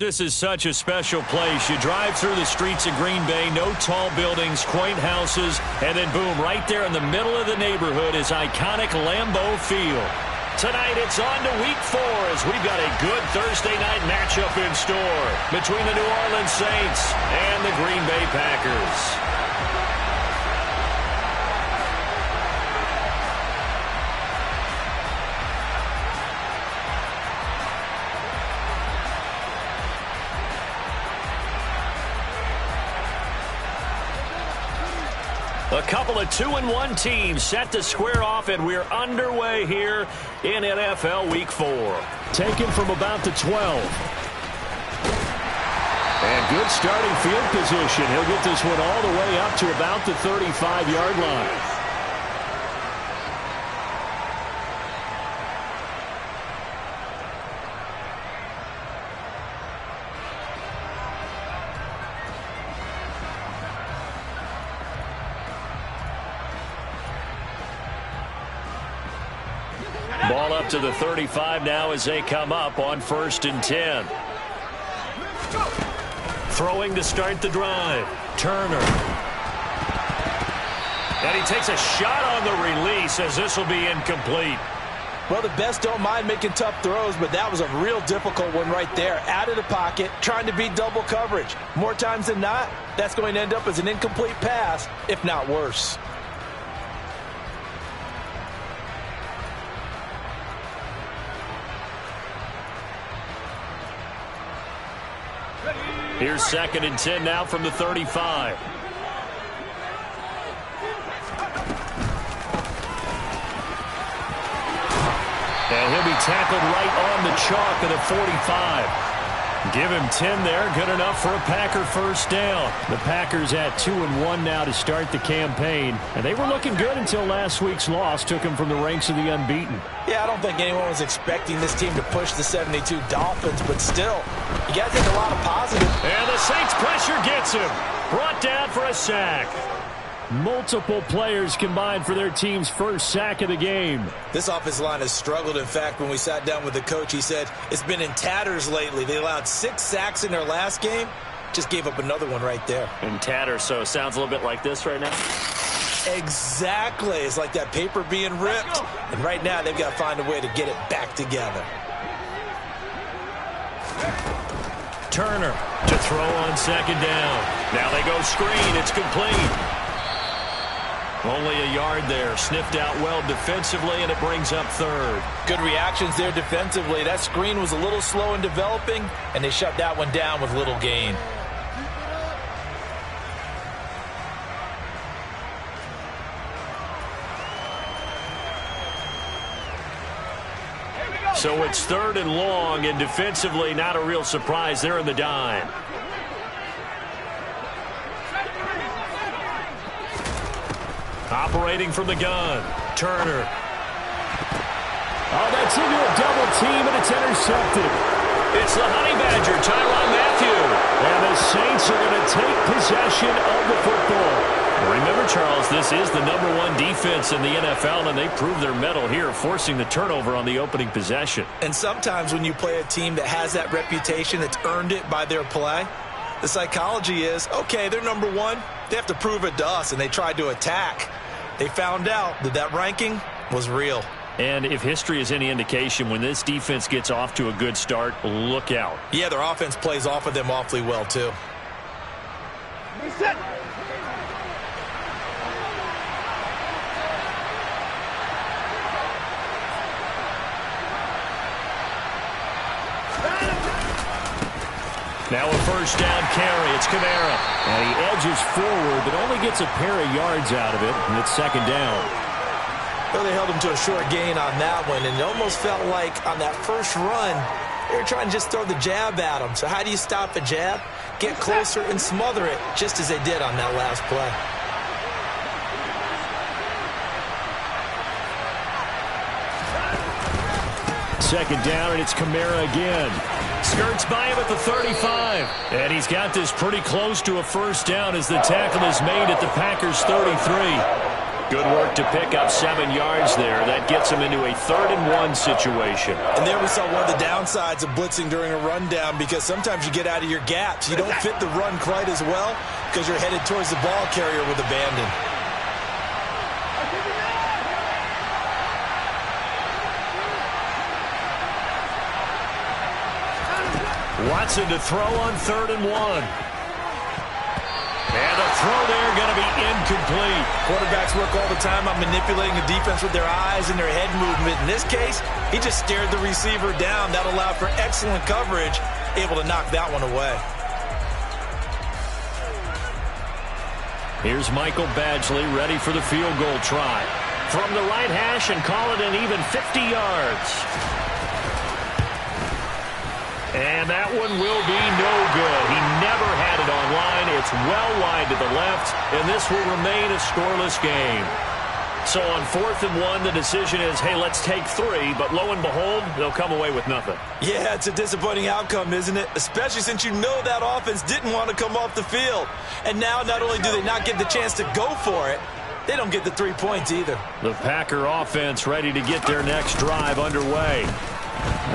This is such a special place. You drive through the streets of Green Bay, no tall buildings, quaint houses, and then boom, right there in the middle of the neighborhood is iconic Lambeau Field. Tonight it's on to Week 4 as we've got a good Thursday night matchup in store between the New Orleans Saints and the Green Bay Packers. A couple of 2-1 teams set to square off, and we're underway here in NFL Week 4. Taken from about the 12. And good starting field position. He'll get this one all the way up to about the 35-yard line. Ball up to the 35 now as they come up on 1st and 10. Throwing to start the drive. Turner. And he takes a shot on the release as this will be incomplete. Well, the best don't mind making tough throws, but that was a real difficult one right there. Out of the pocket, trying to beat double coverage. More times than not, that's going to end up as an incomplete pass, if not worse. Here's 2nd and 10 now from the 35. And he'll be tackled right on the chalk of the 45. Give him 10 there. Good enough for a Packer first down. The Packers at 2-1 now to start the campaign. And they were looking good until last week's loss took them from the ranks of the unbeaten. Yeah, I don't think anyone was expecting this team to push the 72 Dolphins, but still, you got to take a lot of positive. And the Saints pressure gets him. Brought down for a sack. Multiple players combined for their team's first sack of the game. This offensive line has struggled. In fact, when we sat down with the coach, he said it's been in tatters lately. They allowed 6 sacks in their last game. Just gave up another one right there. In tatters, so it sounds a little bit like this right now. Exactly. It's like that paper being ripped. And right now, they've got to find a way to get it back together. Turner to throw on 2nd down. Now they go screen. It's complete. Only a yard there. Sniffed out well defensively, and it brings up 3rd. Good reactions there defensively. That screen was a little slow in developing, and they shut that one down with little gain. So it's 3rd and long, and defensively not a real surprise. They're in the dime. Operating from the gun. Turner. Oh, that's into a double team, and it's intercepted. It's the Honey Badger, Tyrann Mathieu. And the Saints are going to take possession of the football. Remember, Charles, this is the #1 defense in the NFL, and they proved their mettle here, forcing the turnover on the opening possession. And sometimes when you play a team that has that reputation, that's earned it by their play, the psychology is, okay, they're #1. They have to prove it to us, and they tried to attack. They found out that that ranking was real. And if history is any indication, when this defense gets off to a good start, look out. Yeah, their offense plays off of them awfully well, too. Now a first down carry. It's Kamara. And he edges forward, but only gets a pair of yards out of it, and it's 2nd down. Well, they held him to a short gain on that one, and it almost felt like on that first run, they were trying to just throw the jab at him. So how do you stop a jab? Get closer and smother it, just as they did on that last play. Second down, and it's Kamara again. Skirts by him at the 35. And he's got this pretty close to a first down as the tackle is made at the Packers' 33. Good work to pick up 7 yards there. That gets him into a 3rd-and-1 situation. And there we saw one of the downsides of blitzing during a rundown, because sometimes you get out of your gaps. You don't fit the run quite as well because you're headed towards the ball carrier with abandon. Watson to throw on 3rd-and-1. And the throw there going to be incomplete. Quarterbacks work all the time on manipulating the defense with their eyes and their head movement. In this case, he just stared the receiver down. That allowed for excellent coverage, able to knock that one away. Here's Michael Badgley ready for the field goal try. From the right hash and call it an even 50 yards. And that one will be no good. He never had it on line. It's well wide to the left, and this will remain a scoreless game. So on 4th-and-1, the decision is, hey, let's take 3, but lo and behold, they'll come away with nothing. Yeah, it's a disappointing outcome, isn't it? Especially since you know that offense didn't want to come off the field. And now not only do they not get the chance to go for it, they don't get the 3 points either. The Packer offense ready to get their next drive underway.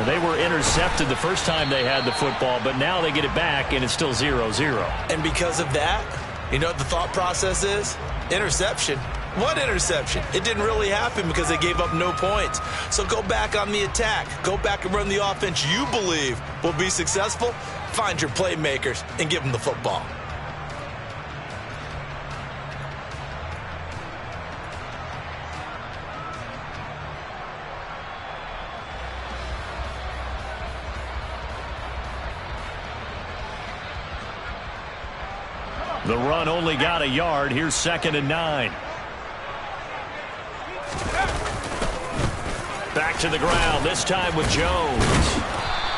They were intercepted the first time they had the football, but now they get it back, and it's still 0-0. And because of that, you know what the thought process is? Interception. What interception? It didn't really happen because they gave up no points. So go back on the attack. Go back and run the offense you believe will be successful. Find your playmakers and give them the football. The run only got a yard. Here's 2nd-and-9. Back to the ground, this time with Jones.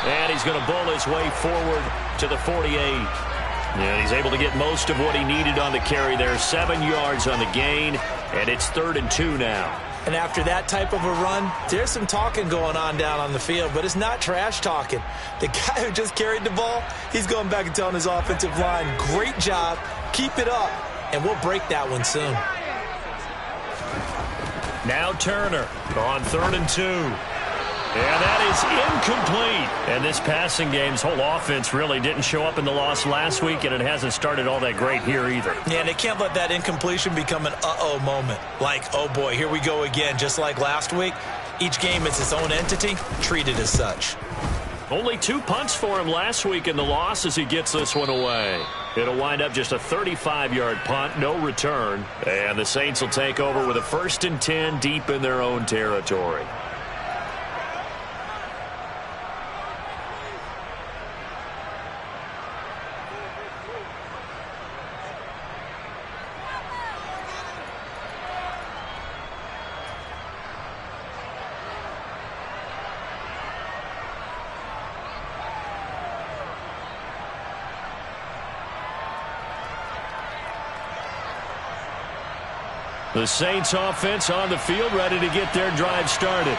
And he's going to bull his way forward to the 48. And he's able to get most of what he needed on the carry there. 7 yards on the gain, and it's 3rd-and-2 now. And after that type of a run, there's some talking going on down on the field, but it's not trash talking. The guy who just carried the ball, he's going back and telling his offensive line, great job, keep it up, and we'll break that one soon. Now Turner on 3rd-and-2. And that is incomplete. And this passing game's whole offense really didn't show up in the loss last week, and it hasn't started all that great here either. Yeah, and they can't let that incompletion become an uh-oh moment. Like, oh boy, here we go again, just like last week. Each game is its own entity, treated as such. Only 2 punts for him last week in the loss as he gets this one away. It'll wind up just a 35-yard punt, no return. And the Saints will take over with a 1st-and-10 deep in their own territory. The Saints offense on the field ready to get their drive started.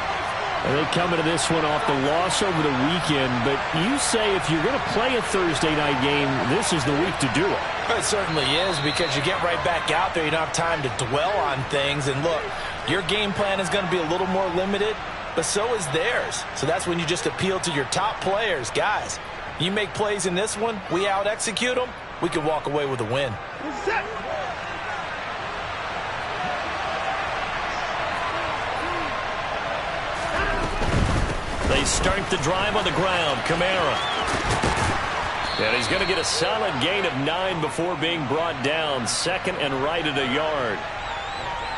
And they come into this one off the loss over the weekend, but you say if you're going to play a Thursday night game, this is the week to do it. It certainly is, because you get right back out there. You don't have time to dwell on things. And look, your game plan is going to be a little more limited, but so is theirs. So that's when you just appeal to your top players. Guys, you make plays in this one, we out-execute them, we can walk away with a win. They start the drive on the ground. Kamara. And he's going to get a solid gain of 9 before being brought down. 2nd and right at a yard.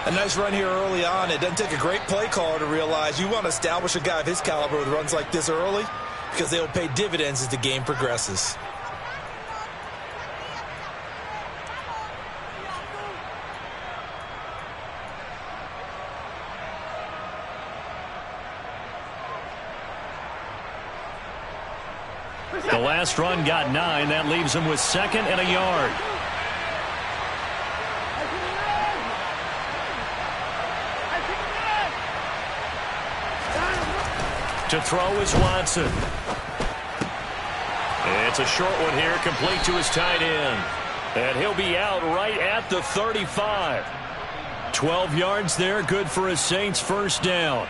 A nice run here early on. It doesn't take a great play caller to realize you want to establish a guy of his caliber with runs like this early, because they'll pay dividends as the game progresses. The last run got 9. That leaves him with 2nd and a yard. To throw is Watson. It's a short one here, complete to his tight end. And he'll be out right at the 35. 12 yards there, good for a Saints first down.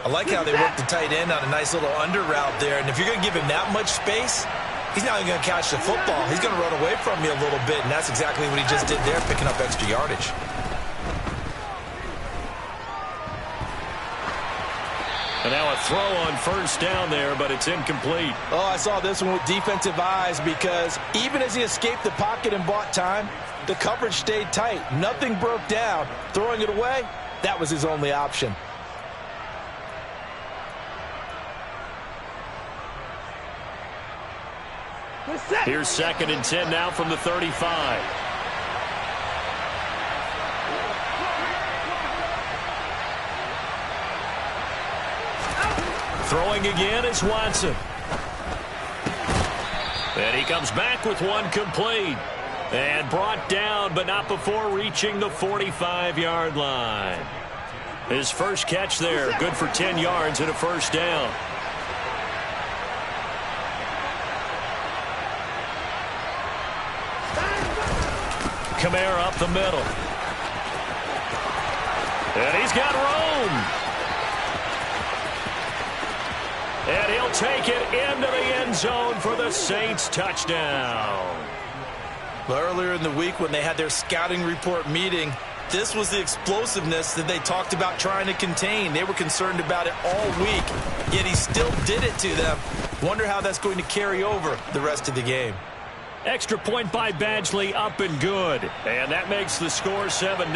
I like how they worked the tight end on a nice little under route there. And if you're going to give him that much space, he's not even going to catch the football. He's going to run away from you a little bit, and that's exactly what he just did there, picking up extra yardage. And now a throw on first down there, but it's incomplete. Oh, I saw this one with defensive eyes because even as he escaped the pocket and bought time, the coverage stayed tight. Nothing broke down. Throwing it away, that was his only option. Here's 2nd and 10 now from the 35. Throwing again is Watson. And he comes back with one complete. And brought down, but not before reaching the 45-yard line. His first catch there, good for 10 yards and a first down. Kamara up the middle. And he's got room. And he'll take it into the end zone for the Saints touchdown. Earlier in the week when they had their scouting report meeting, this was the explosiveness that they talked about trying to contain. They were concerned about it all week, yet he still did it to them. Wonder how that's going to carry over the rest of the game. Extra point by Badgley, up and good. And that makes the score 7-0.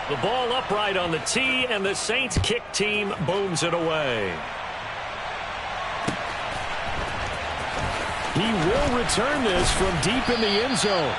The ball upright on the tee, and the Saints kick team booms it away. He will return this from deep in the end zone.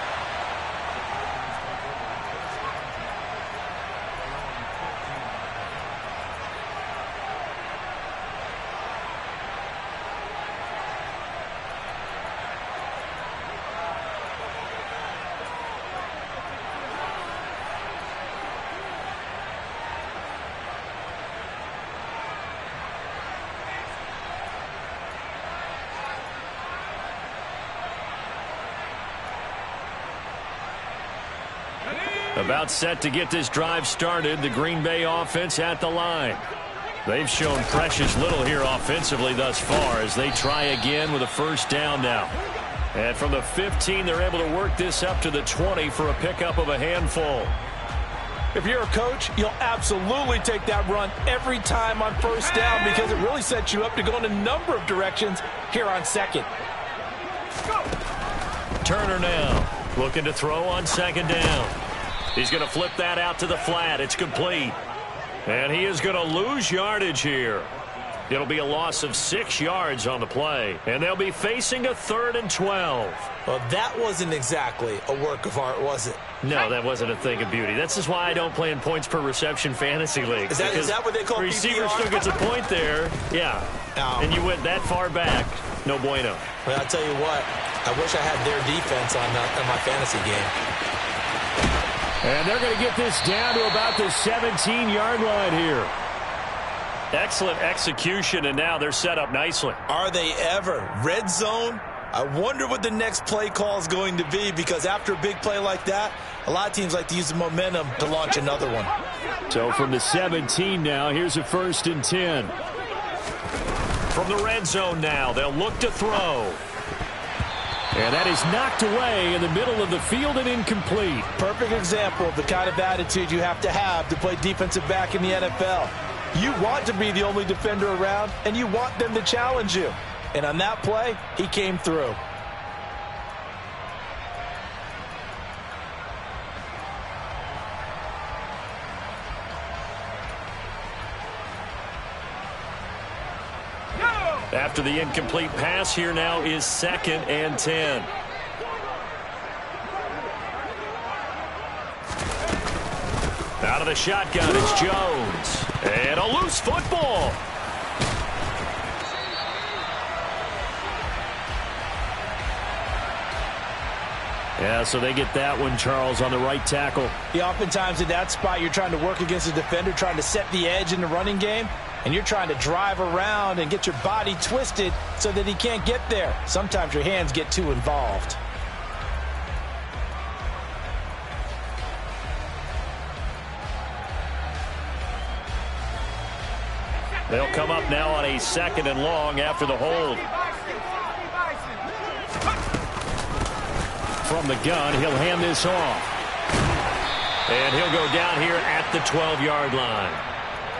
About set to get this drive started, the Green Bay offense at the line. They've shown precious little here offensively thus far as they try again with a first down now. And from the 15, they're able to work this up to the 20 for a pickup of a handful. If you're a coach, you'll absolutely take that run every time on first down because it really sets you up to go in a number of directions here on second. Turner now looking to throw on second down. He's going to flip that out to the flat. It's complete. And he is going to lose yardage here. It'll be a loss of 6 yards on the play. And they'll be facing a 3rd and 12. Well, that wasn't exactly a work of art, was it? No, that wasn't a thing of beauty. That's just why I don't play in points per reception fantasy leagues. Is that what they call receiver PPR? still gets a point there. Yeah. And you went that far back. No bueno. Well, I'll tell you what. I wish I had their defense on my fantasy game. And they're going to get this down to about the 17-yard line here. Excellent execution, and now they're set up nicely. Are they ever? Red zone? I wonder what the next play call is going to be because after a big play like that, a lot of teams like to use the momentum to launch another one. So from the 17 now, here's a 1st and 10. From the red zone now, they'll look to throw. And that is knocked away in the middle of the field and incomplete. Perfect example of the kind of attitude you have to play defensive back in the NFL. You want to be the only defender around, and you want them to challenge you. And on that play, he came through. After the incomplete pass, here now is 2nd and 10. Out of the shotgun, it's Jones. And a loose football. Yeah, so they get that one, Charles, on the right tackle. Yeah, oftentimes in that spot, you're trying to work against a defender, trying to set the edge in the running game, and you're trying to drive around and get your body twisted so that he can't get there. Sometimes your hands get too involved. They'll come up now on a 2nd and long after the hold. From the gun, he'll hand this off. And he'll go down here at the 12-yard line.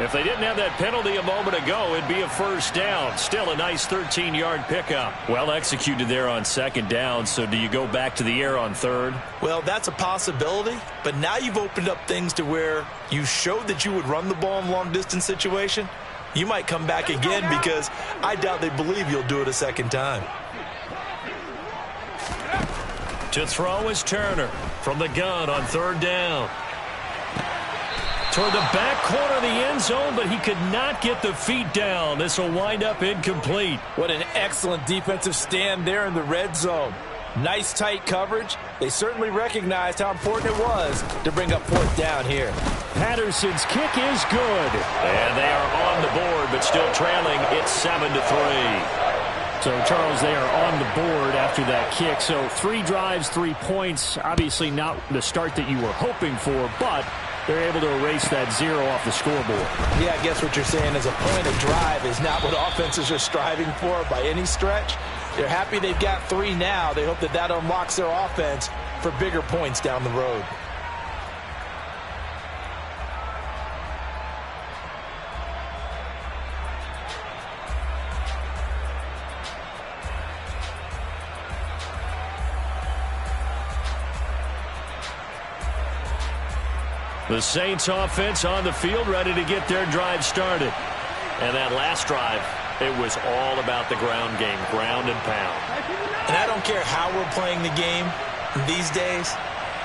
If they didn't have that penalty a moment ago, it'd be a 1st down. Still a nice 13-yard pickup. Well executed there on 2nd down. So do you go back to the air on 3rd? Well, that's a possibility. But now you've opened up things to where you showed that you would run the ball in long-distance situation. You might come back again because I doubt they believe you'll do it a 2nd time. To throw is Turner from the gun on 3rd down. Toward the back corner of the end zone, but he could not get the feet down. This will wind up incomplete. What an excellent defensive stand there in the red zone. Nice tight coverage. They certainly recognized how important it was to bring up 4th down here. Patterson's kick is good. And they are on the board, but still trailing. It's 7-3. So, Charles, they are on the board after that kick. So 3 drives, 3 points. Obviously not the start that you were hoping for, but they're able to erase that 0 off the scoreboard. Yeah, I guess what you're saying is a point of drive is not what offenses are striving for by any stretch. They're happy they've got 3 now. They hope that that unlocks their offense for bigger points down the road. The Saints offense on the field, ready to get their drive started. And that last drive, it was all about the ground game, ground and pound. And I don't care how we're playing the game these days,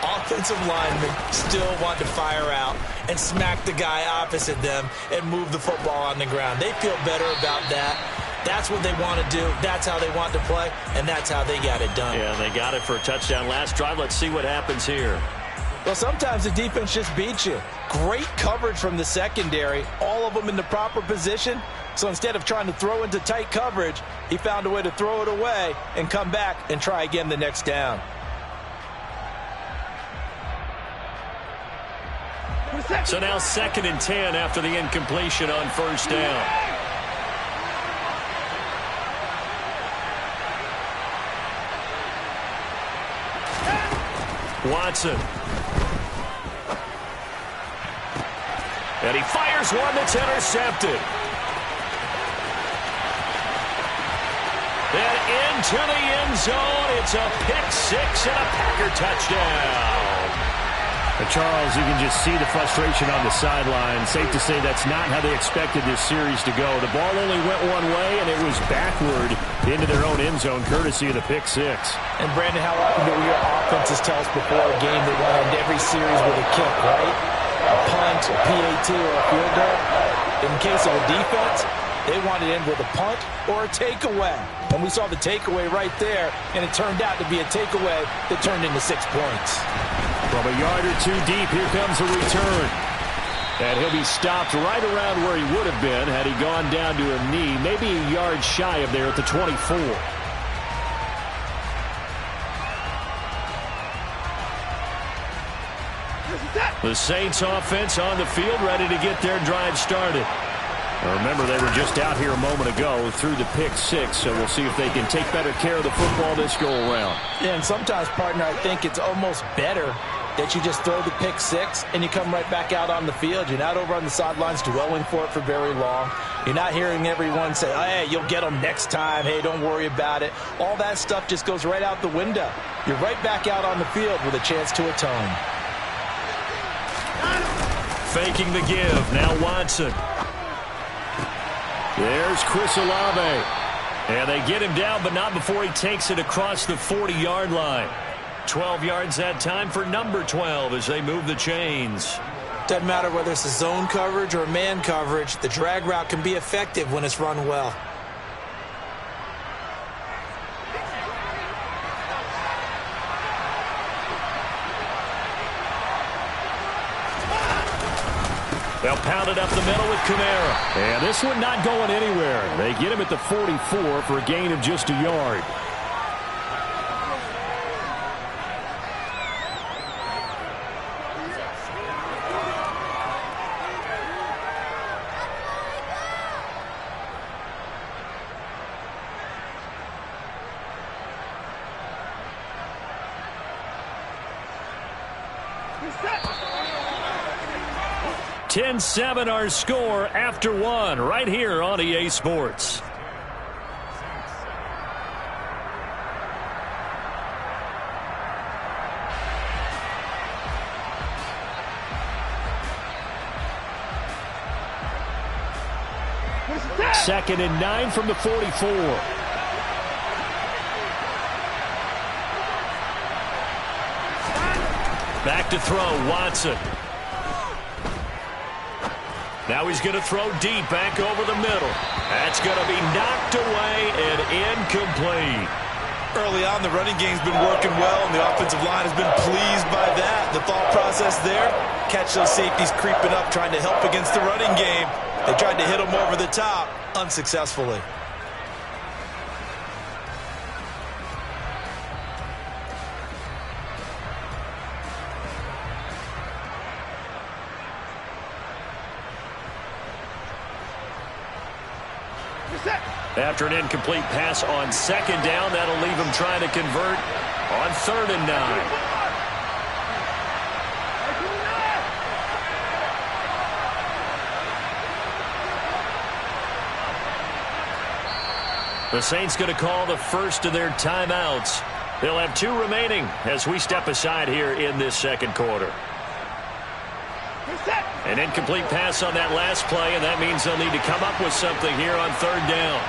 offensive linemen still want to fire out and smack the guy opposite them and move the football on the ground. They feel better about that. That's what they want to do. That's how they want to play, and that's how they got it done. Yeah, they got it for a touchdown last drive. Let's see what happens here. Well, sometimes the defense just beats you. Great coverage from the secondary, all of them in the proper position. So instead of trying to throw into tight coverage, he found a way to throw it away and come back and try again the next down. So now 2nd and 10 after the incompletion on 1st down. Watson. And he fires one that's intercepted. And into the end zone. It's a pick-6 and a Packer touchdown. Charles, you can just see the frustration on the sideline. Safe to say that's not how they expected this series to go. The ball only went one way, and it was backward into their own end zone, courtesy of the pick-6. And, Brandon, how often do your offenses tell us before a game they want to end every series with a kick, right? A punt, a PAT, or a field goal. In case of a defense, they want to end with a punt or a takeaway. And we saw the takeaway right there, and it turned out to be a takeaway that turned into 6 points. From a yard or 2 deep, here comes a return. And he'll be stopped right around where he would have been had he gone down to a knee, maybe a yard shy of there at the 24. The Saints offense on the field, ready to get their drive started. Now remember, they were just out here a moment ago through the pick-6, so we'll see if they can take better care of the football this go-around. Yeah, and sometimes, partner, I think it's almost better that you just throw the pick-6 and you come right back out on the field. You're not over on the sidelines dwelling for it for very long. You're not hearing everyone say, oh, hey, you'll get them next time. Hey, don't worry about it. All that stuff just goes right out the window. You're right back out on the field with a chance to atone. Faking the give. Now Watson. There's Chris Olave. And they get him down, but not before he takes it across the 40-yard line. 12 yards that time for number 12 as they move the chains. Doesn't matter whether it's a zone coverage or man coverage, the drag route can be effective when it's run well. They'll pound it up the middle with Kamara. And this one not going anywhere. They get him at the 44 for a gain of just a yard. 10-7 our score after one right here on EA Sports. Second and 9 from the 44. Back to throw, Watson. Now he's going to throw deep back over the middle. That's going to be knocked away and incomplete. Early on, the running game's been working well, and the offensive line has been pleased by that. The thought process there, catch those safeties creeping up, trying to help against the running game. They tried to hit him over the top, unsuccessfully. After an incomplete pass on second down, that'll leave him trying to convert on 3rd and 9. The Saints going to call the first of their timeouts. They'll have 2 remaining as we step aside here in this second quarter. An incomplete pass on that last play, and that means they'll need to come up with something here on 3rd down.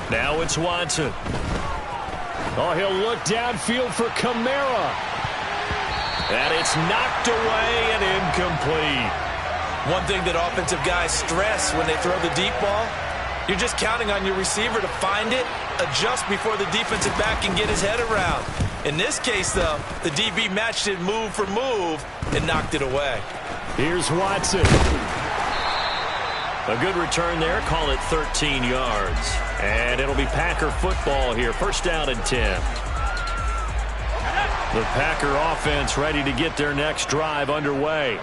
Now it's Watson. Oh, he'll look downfield for Kamara. And it's knocked away and incomplete. One thing that offensive guys stress when they throw the deep ball, you're just counting on your receiver to find it, adjust before the defensive back can get his head around. In this case, though, the DB matched it move for move and knocked it away. Here's Watson. A good return there. Call it 13 yards. And it'll be Packer football here. 1st down and 10. The Packer offense ready to get their next drive underway.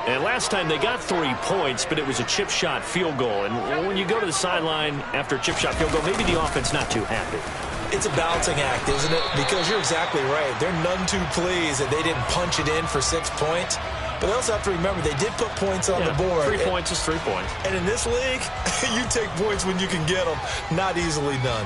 And last time they got 3 points, but it was a chip shot field goal. And when you go to the sideline after a chip shot field goal, maybe the offense not too happy. It's a balancing act, isn't it? Because you're exactly right. They're none too pleased that they didn't punch it in for 6 points. But they also have to remember they did put points on the board. 3 points is 3 points. And in this league, you take points when you can get them. Not easily done.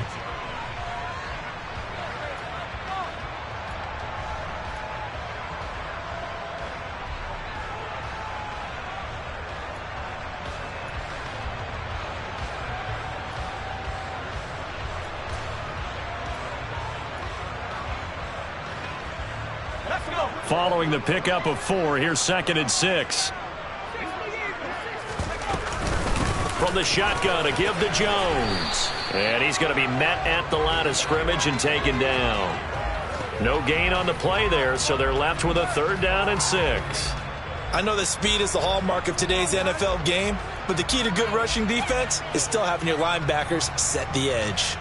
Following the pickup of 4, here's 2nd and 6. From the shotgun, a give to Jones. And he's going to be met at the line of scrimmage and taken down. No gain on the play there, so they're left with a 3rd down and 6. I know that speed is the hallmark of today's NFL game, but the key to good rushing defense is still having your linebackers set the edge.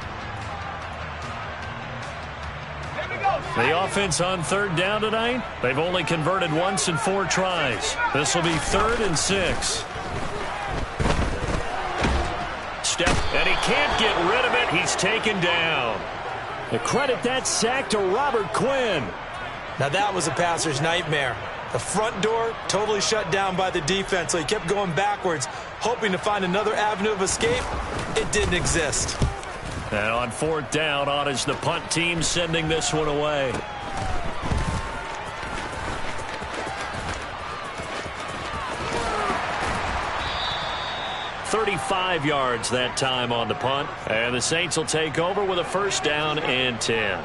The offense on 3rd down tonight, they've only converted once in 4 tries. This will be 3rd and 6. Step, and he can't get rid of it. He's taken down. The credit that sack to Robert Quinn. Now that was a passer's nightmare. The front door totally shut down by the defense, so he kept going backwards, hoping to find another avenue of escape. It didn't exist. And on 4th down, on is the punt team sending this one away. "35 yards that time on the punt. And the Saints will take over with a 1st down and 10.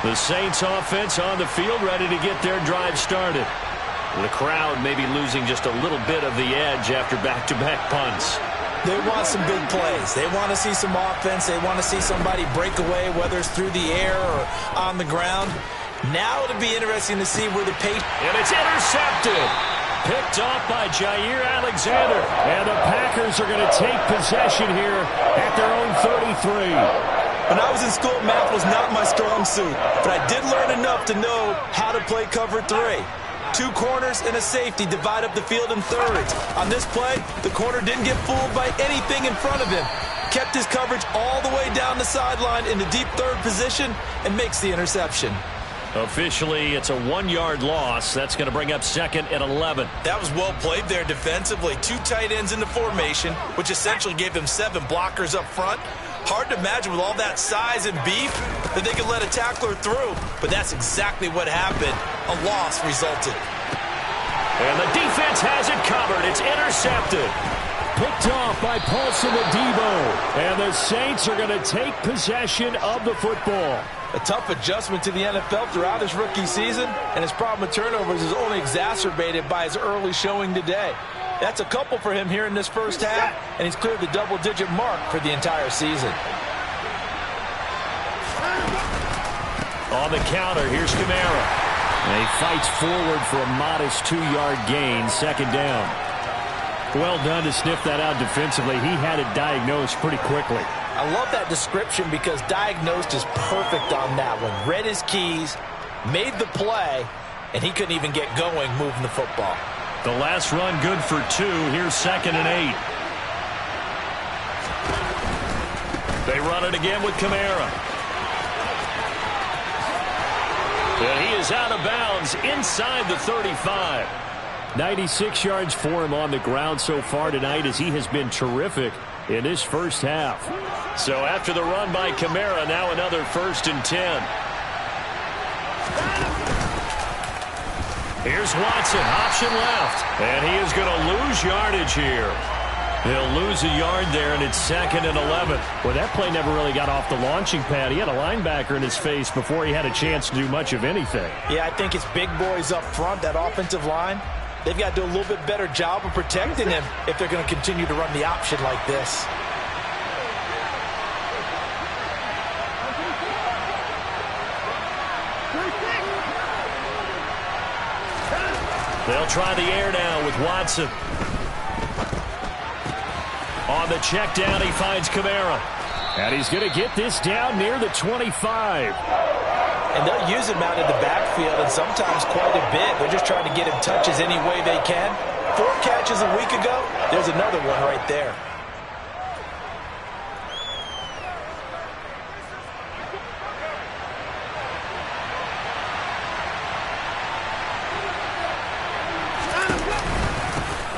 The Saints offense on the field ready to get their drive started. The crowd may be losing just a little bit of the edge after back-to-back punts. They want some big plays. They want to see some offense. They want to see somebody break away, whether it's through the air or on the ground. Now it'll be interesting to see where the pace... And it's intercepted. Picked off by Jair Alexander. And the Packers are going to take possession here at their own 33. When I was in school, math was not my strong suit, but I did learn enough to know how to play cover 3. 2 corners and a safety divide up the field in thirds. On this play, the corner didn't get fooled by anything in front of him. Kept his coverage all the way down the sideline in the deep third position and makes the interception. Officially, it's a 1-yard loss. That's going to bring up 2nd and 11. That was well played there defensively. 2 tight ends in the formation, which essentially gave them 7 blockers up front. Hard to imagine with all that size and beef that they could let a tackler through, but that's exactly what happened. A loss resulted. And the defense has it covered. It's intercepted. Picked off by Paulson Adebo. And the Saints are going to take possession of the football. A tough adjustment to the NFL throughout his rookie season, and his problem with turnovers is only exacerbated by his early showing today. That's a couple for him here in this first half, and he's cleared the double-digit mark for the entire season. On the counter, here's Kamara. And he fights forward for a modest 2-yard gain, 2nd down. Well done to sniff that out defensively. He had it diagnosed pretty quickly. I love that description because diagnosed is perfect on that one. Read his keys, made the play, and he couldn't even get going moving the football. The last run good for 2. Here's 2nd and 8. They run it again with Kamara. And he is out of bounds inside the 35. 96 yards for him on the ground so far tonight as he has been terrific in his first half. So after the run by Kamara, now another 1st and 10. Here's Watson, option left. And he is going to lose yardage here. He'll lose a yard there, and it's 2nd and 11. Well, that play never really got off the launching pad. He had a linebacker in his face before he had a chance to do much of anything. Yeah, I think it's big boys up front, that offensive line. They've got to do a little bit better job of protecting him if they're going to continue to run the option like this. They'll try the air now with Watson. On the check down, he finds Kamara. And he's going to get this down near the 25. And they'll use him out in the backfield, and sometimes quite a bit. They're just trying to get him touches any way they can. 4 catches a week ago. There's another one right there.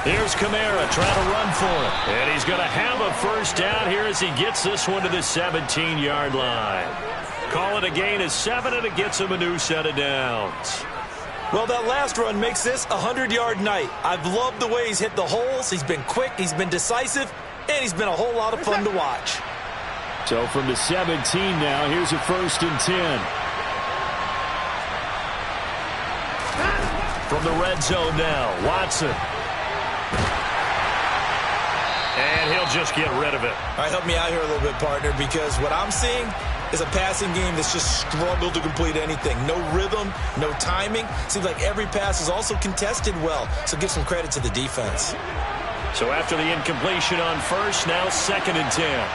Here's Kamara trying to run for it. And he's going to have a first down here as he gets this one to the 17-yard line. Call it a gain of 7, and it gets him a new set of downs. Well, that last run makes this a 100-yard night. I've loved the way he's hit the holes. He's been quick, he's been decisive, and he's been a whole lot of fun to watch. So from the 17 now, here's a 1st and 10. From the red zone now, Watson. And he'll just get rid of it. All right, help me out here a little bit, partner, because what I'm seeing is a passing game that's just struggled to complete anything. No rhythm, no timing. Seems like every pass is also contested well, so give some credit to the defense. So after the incompletion on 1st, now 2nd and 10.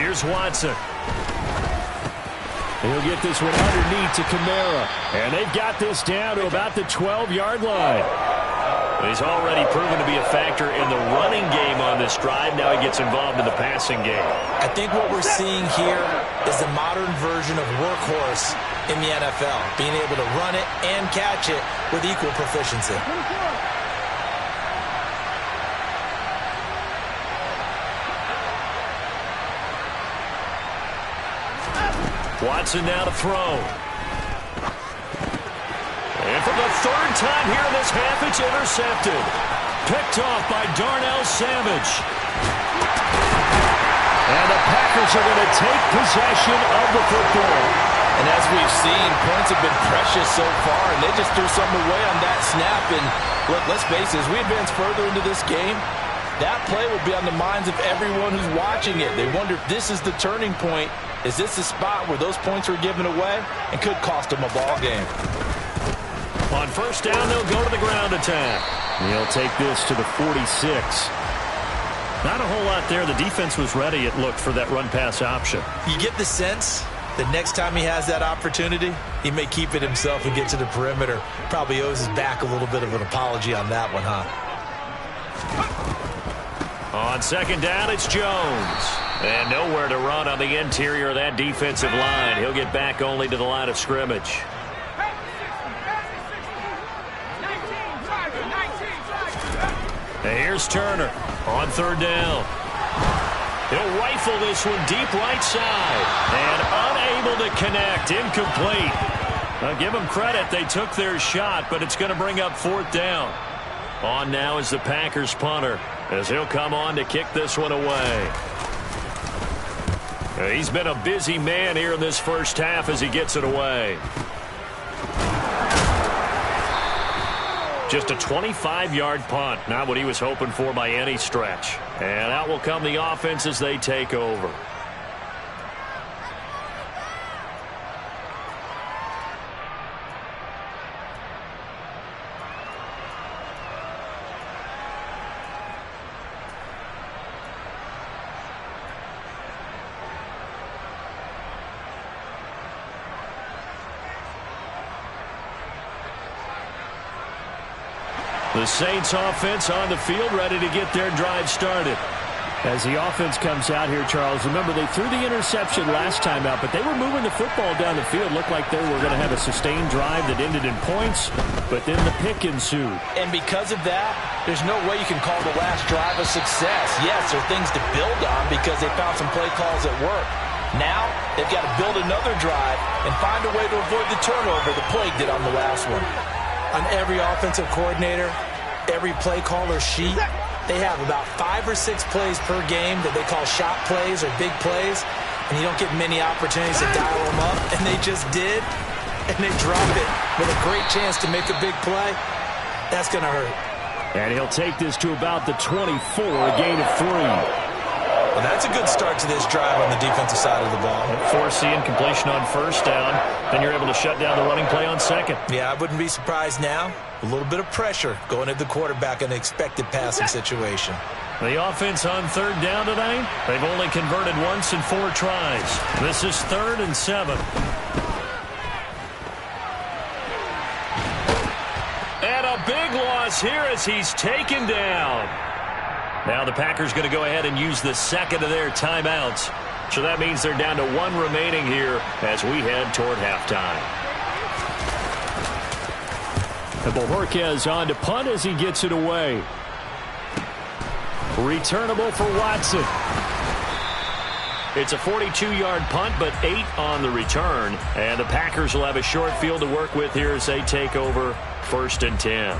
Here's Watson. He'll get this one underneath to Kamara. And they've got this down to about the 12-yard line. He's already proven to be a factor in the running game on this drive. Now he gets involved in the passing game. I think what we're seeing here is the modern version of workhorse in the NFL, being able to run it and catch it with equal proficiency. Watson now to throw. And for the 3rd time here in this half, it's intercepted. Picked off by Darnell Savage. And the Packers are going to take possession of the football. And as we've seen, points have been precious so far, and they just threw something away on that snap. And look, let's face it, as we advance further into this game, That play will be on the minds of everyone who's watching it. They wonder if this is the turning point. Is this the spot where those points were given away and could cost them a ball game? On first down, they'll go to the ground attack. He'll take this to the 46. Not a whole lot there. The defense was ready, it looked, for that run-pass option. You get the sense that next time he has that opportunity, he may keep it himself and get to the perimeter. Probably owes his back a little bit of an apology on that one, huh? On second down, it's Jones. And nowhere to run on the interior of that defensive line. He'll get back only to the line of scrimmage. And here's Turner on third down. He'll rifle this one deep right side. And unable to connect. Incomplete. Now give them credit. They took their shot, but it's going to bring up fourth down. On now is the Packers punter, as he'll come on to kick this one away. He's been a busy man here in this first half as he gets it away. Just a 25-yard punt, not what he was hoping for by any stretch. And out will come the offense as they take over. The Saints offense on the field, ready to get their drive started. As the offense comes out here, Charles, remember they threw the interception last time out, but they were moving the football down the field. Looked like they were going to have a sustained drive that ended in points, but then the pick ensued. And because of that, there's no way you can call the last drive a success. Yes, there are things to build on because they found some play calls that work. Now, they've got to build another drive and find a way to avoid the turnover the plague did on the last one. On every offensive coordinator, every play caller sheet, they have about 5 or 6 plays per game that they call shot plays or big plays, and you don't get many opportunities to dial them up, and they just did, and they drop it with a great chance to make a big play. That's going to hurt. And he'll take this to about the 24, a gain of 3. Well, that's a good start to this drive on the defensive side of the ball. Forcing completion on first down. Then you're able to shut down the running play on second. Yeah, I wouldn't be surprised now. A little bit of pressure going at the quarterback in an expected passing situation. The offense on third down tonight, they've only converted once in 4 tries. This is 3rd and 7. And a big loss here as he's taken down. Now the Packers going to go ahead and use the second of their timeouts. So that means they're down to 1 remaining here as we head toward halftime. And Bojorquez on to punt as he gets it away. Returnable for Watson. It's a 42-yard punt, but 8 on the return. And the Packers will have a short field to work with here as they take over 1st and 10.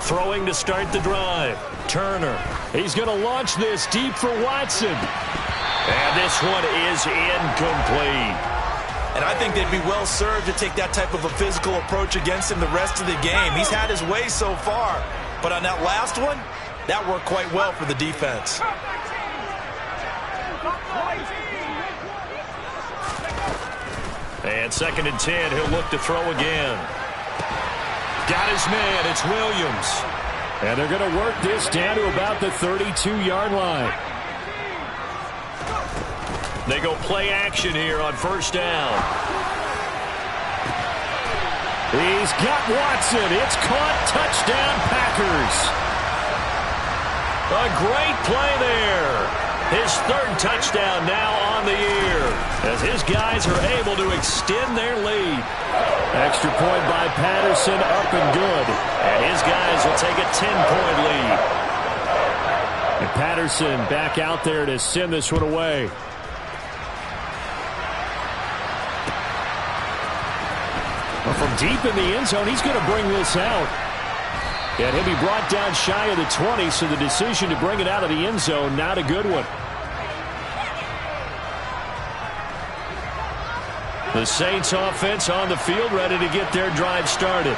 Throwing to start the drive. Turner. He's going to launch this deep for Watson. And this one is incomplete. And I think they'd be well served to take that type of a physical approach against him the rest of the game. He's had his way so far. But on that last one, that worked quite well for the defense. And 2nd and 10, he'll look to throw again. Got his man, it's Williams. And they're going to work this down to about the 32-yard line. They go play action here on first down. He's got Watson. It's caught. Touchdown, Packers. A great play there. His 3rd touchdown now on the year as his guys are able to extend their lead. Extra point by Patterson, up and good. And his guys will take a 10-point lead. And Patterson back out there to send this one away. Well, from deep in the end zone, he's going to bring this out. And he'll be brought down shy of the 20, so the decision to bring it out of the end zone, not a good one. The Saints offense on the field, ready to get their drive started.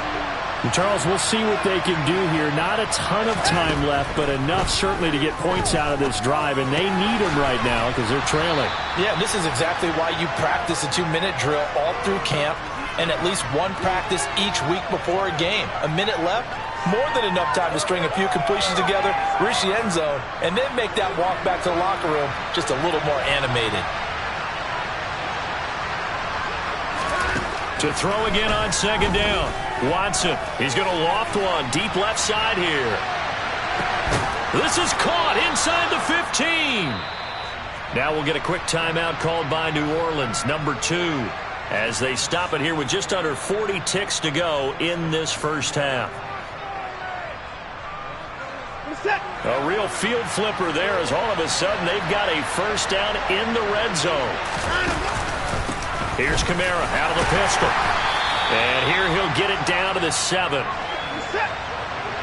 And Charles, we'll see what they can do here. Not a ton of time left, but enough certainly to get points out of this drive, and they need them right now because they're trailing. Yeah, this is exactly why you practice a 2-minute drill all through camp and at least one practice each week before a game. A minute left, more than enough time to string a few completions together, reach the end zone, and then make that walk back to the locker room just a little more animated. To throw again on second down. Watson, he's going to loft one deep left side here. This is caught inside the 15. Now we'll get a quick timeout called by New Orleans, number 2, as they stop it here with just under 40 ticks to go in this first half. A real field flipper there as all of a sudden they've got a first down in the red zone. Here's Kamara out of the pistol. And here he'll get it down to the 7.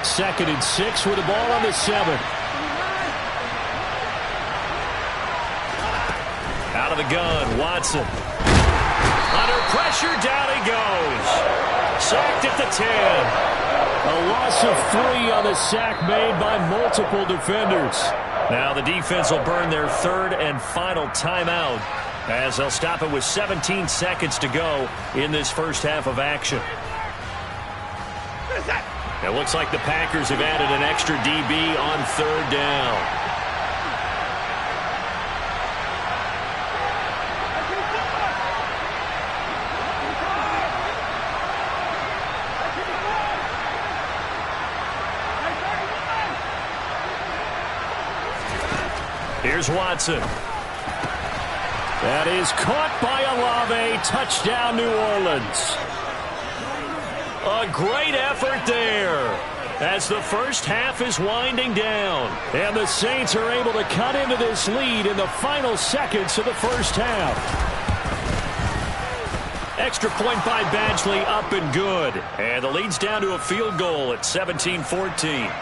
2nd and 6 with the ball on the 7. Out of the gun, Watson. Under pressure, down he goes. Sacked at the 10. A loss of 3 on the sack made by multiple defenders. Now the defense will burn their 3rd and final timeout, as they'll stop it with 17 seconds to go in this first half of action. It looks like the Packers have added an extra DB on 3rd down. Here's Watson. That is caught by Olave. Touchdown, New Orleans. A great effort there as the first half is winding down. And the Saints are able to cut into this lead in the final seconds of the first half. Extra point by Badgley, up and good. And the lead's down to a field goal at 17-14.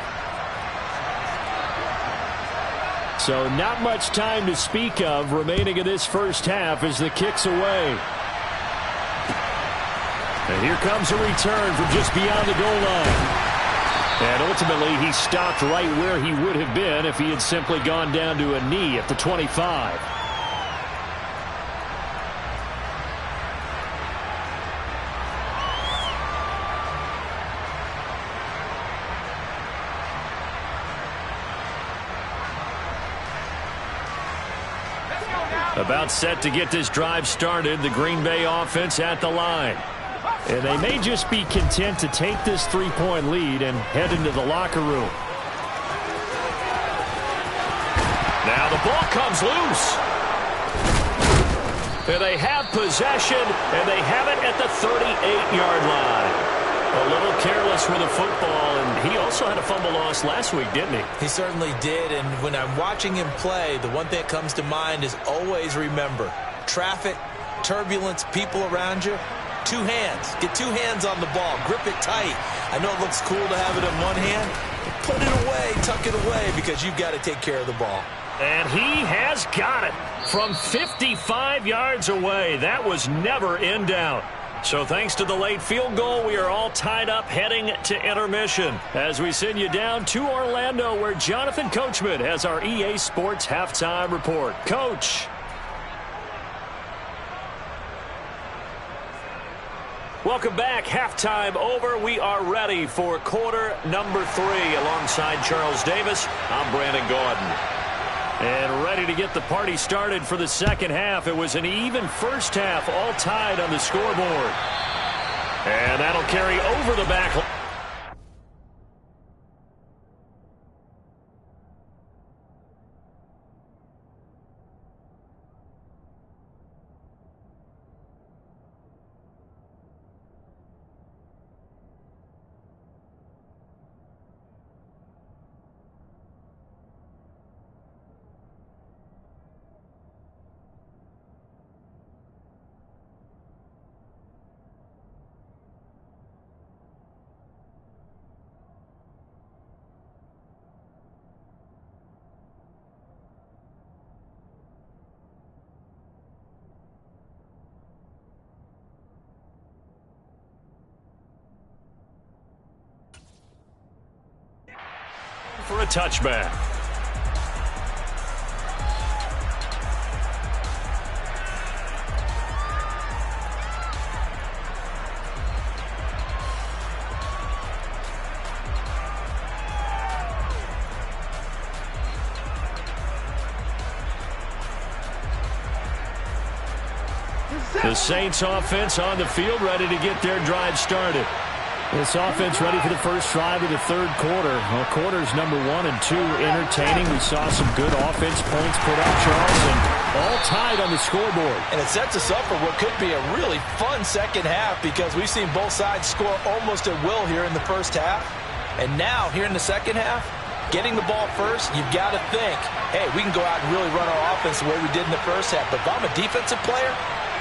So not much time to speak of remaining in this first half as the kick's away. And here comes a return from just beyond the goal line. And ultimately he stopped right where he would have been if he had simply gone down to a knee at the 25. About set to get this drive started, the Green Bay offense at the line. And they may just be content to take this 3-point lead and head into the locker room. Now the ball comes loose. And they have possession, and they have it at the 38-yard line. A little careless with the football, and he also had a fumble loss last week, didn't he? He certainly did, and when I'm watching him play, the one thing that comes to mind is always remember, traffic, turbulence, people around you, 2 hands. Get 2 hands on the ball. Grip it tight. I know it looks cool to have it in one hand, but put it away, tuck it away, because you've got to take care of the ball. And he has got it from 55 yards away. That was never in doubt. So thanks to the late field goal, we are all tied up heading to intermission as we send you down to Orlando, where Jonathan Coachman has our EA Sports Halftime Report. Coach. Welcome back. Halftime over. We are ready for quarter number 3 alongside Charles Davis. I'm Brandon Gaudin. And ready to get the party started for the second half. It was an even first half, all tied on the scoreboard. And that'll carry over the back line. for a touchback. The Saints offense on the field, ready to get their drive started. This offense ready for the first drive of the third quarter. Well, quarters number 1 and 2 entertaining. We saw some good offense points put up, Charles, and all tied on the scoreboard. And it sets us up for what could be a really fun second half because we've seen both sides score almost at will here in the first half. And now, here in the second half, getting the ball first, you've got to think, hey, we can go out and really run our offense the way we did in the first half. But if I'm a defensive player,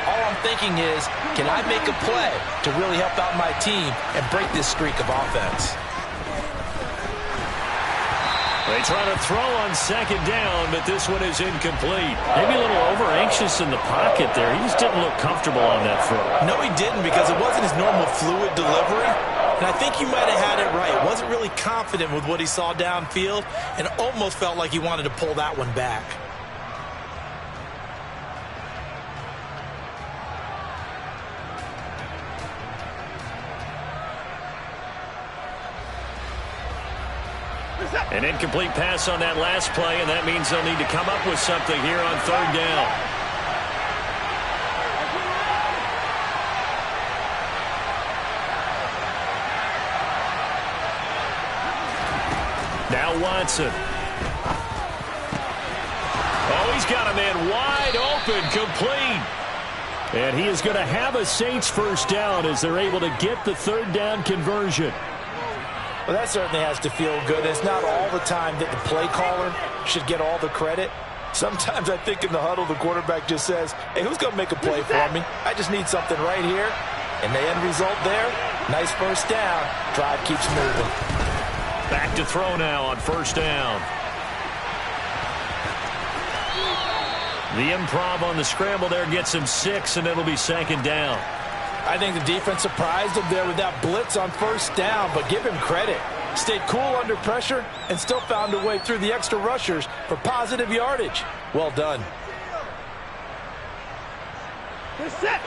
all I'm thinking is, can I make a play to really help out my team and break this streak of offense? They try to throw on second down, but this one is incomplete. Maybe a little over-anxious in the pocket there. He just didn't look comfortable on that throw. No, he didn't, because it wasn't his normal fluid delivery. And I think you might have had it right. Wasn't really confident with what he saw downfield and almost felt like he wanted to pull that one back. An incomplete pass on that last play, and that means they'll need to come up with something here on third down. Now Watson. Oh, he's got a man wide open, complete. And he is going to have a Saints first down as they're able to get the third down conversion. Well, that certainly has to feel good. It's not all the time that the play caller should get all the credit. Sometimes I think in the huddle, the quarterback just says, hey, who's going to make a play for me? I just need something right here. And the end result there, nice first down. Drive keeps moving. Back to throw now on first down. The improv on the scramble there gets him 6, and it'll be second down. I think the defense surprised him there with that blitz on first down, but give him credit. Stayed cool under pressure and still found a way through the extra rushers for positive yardage. Well done. They're set.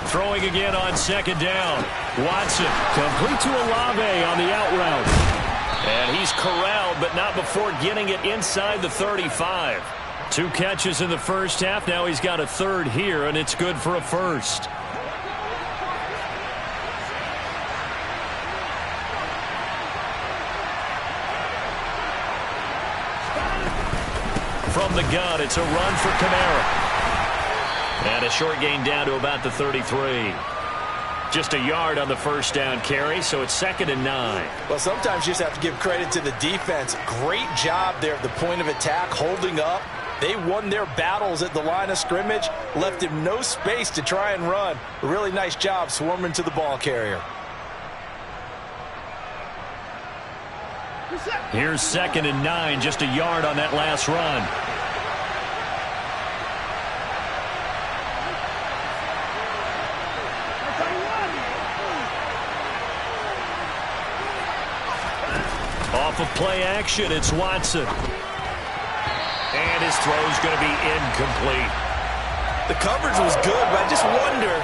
Throwing again on second down. Watson. Complete to Olave on the out route. And he's corralled, but not before getting it inside the 35. 2 catches in the first half. Now he's got a third here, and it's good for a first. From the gun, it's a run for Kamara. And a short gain down to about the 33. Just a yard on the first down carry, so it's 2nd and 9. Well, sometimes you just have to give credit to the defense. Great job there at the point of attack, holding up. They won their battles at the line of scrimmage, left him no space to try and run. A really nice job swarming to the ball carrier. Here's 2nd and 9, just a yard on that last run. Off of play action, it's Watson. And his throw's going to be incomplete. The coverage was good, but I just wonder